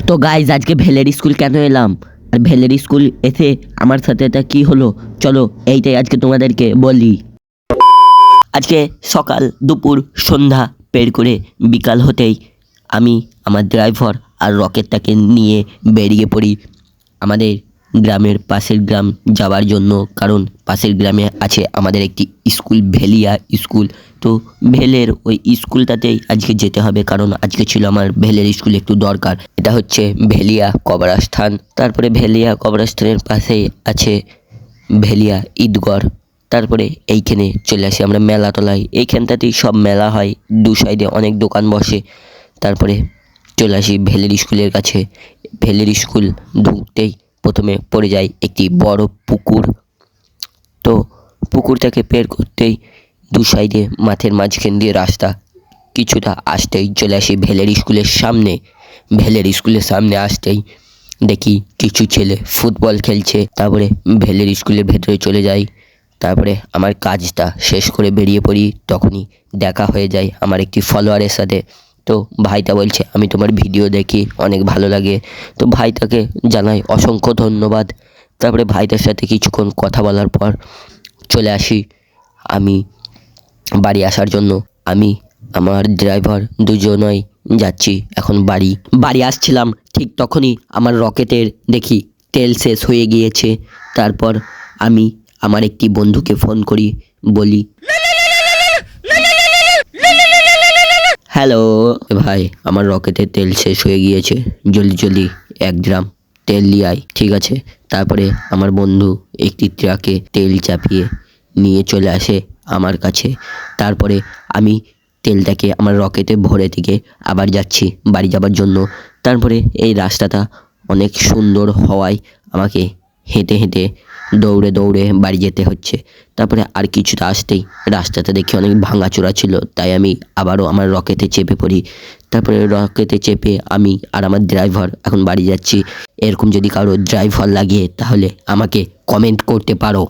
তো গাইজ আজকে ভেলের স্কুল কেন এলাম আর ভেলের স্কুল এসে আমার সাথে এটা কি হলো, চলো এইটাই আজকে তোমাদেরকে বলি। আজকে সকাল দুপুর সন্ধ্যা পের করে বিকাল হতেই আমি আমার ড্রাইভার আর রকেটটাকে নিয়ে বেরিয়ে পড়ি আমাদের গ্রামের পাশের গ্রাম যাওয়ার জন্য। কারণ পাশের গ্রামে আছে আমাদের একটি স্কুল, ভেলিয়া স্কুল। তো ভেলের ওই স্কুলটাতেই আজকে যেতে হবে, কারণ আজকে ছিল আমার ভেলের স্কুল একটু দরকার। এটা হচ্ছে ভেলিয়া কবরস্থান। তারপরে ভেলিয়া কবরস্থানের পাশেই আছে ভেলিয়া ঈদগড়। তারপরে এইখানে চলে আসি আমরা মেলাতলায়। এইখানটাতেই সব মেলা হয়, দু সাইডে অনেক দোকান বসে। তারপরে চলে আসি ভেলের স্কুলের কাছে। ভেলের স্কুল ঢুকতেই প্রথমে পড়ে যায় একটি বড় পুকুর। তো পুকুরটাকে পের করতেই দু সাইডে মাঠের মাঝখান দিয়ে রাস্তা। কিছুটা আসতেই চলে আসি ভেলের স্কুলের সামনে। ভেলের স্কুলের সামনে আসতেই দেখি কিছু ছেলে ফুটবল খেলছে। তারপরে ভেলের স্কুলের ভেতরে চলে যাই। তারপরে আমার কাজটা শেষ করে বেরিয়ে পড়ি। তখনই দেখা হয়ে যায় আমার একটি ফলোয়ারের সাথে। তো ভাইটা বলছে আমি তোমার ভিডিও দেখি, অনেক ভালো লাগে। তো ভাইটাকে জানাই অসংখ্য ধন্যবাদ। তারপরে ভাইটার সাথে কিছুক্ষণ কথা বলার পর চলে আসি আমি বাড়ি আসার জন্য। আমি আমার ড্রাইভার দুজনই যাচ্ছি এখন বাড়ি আসছিলাম, ঠিক তখনই আমার রকেটের দেখি তেল শেষ হয়ে গিয়েছে। তারপর আমি আমার একটি বন্ধুকে ফোন করি, বলি হ্যালো ভাই, আমার রকেটের তেল শেষ হয়ে গিয়েছে, জলদি 1 ড্রাম তেল নিয়ে আয়। ঠিক আছে। তারপরে আমার বন্ধু একটি ট্রাকে তেল চাপিয়ে নিয়ে চলে আসে আমার কাছে। তারপরে আমি তেলটাকে আমার রকেটে ভরে থেকে আবার যাচ্ছি বাড়ি যাবার জন্য। তারপরে এই রাস্তাটা অনেক সুন্দর হওয়ায় আমাকে হেঁটে হেঁটে দৌড়ে বাড়ি যেতে হচ্ছে। তারপরে আর কিছুটা আসতেই রাস্তাটা দেখে অনেক ভাঙাচোরা ছিল, তাই আমি আবারও আমার রকেটে চেপে পড়ি। তারপরে রকেটে চেপে আমি আর আমার ড্রাইভার এখন বাড়ি যাচ্ছি। এরকম যদি কারো ড্রাইভার লাগে তাহলে আমাকে কমেন্ট করতে পারো।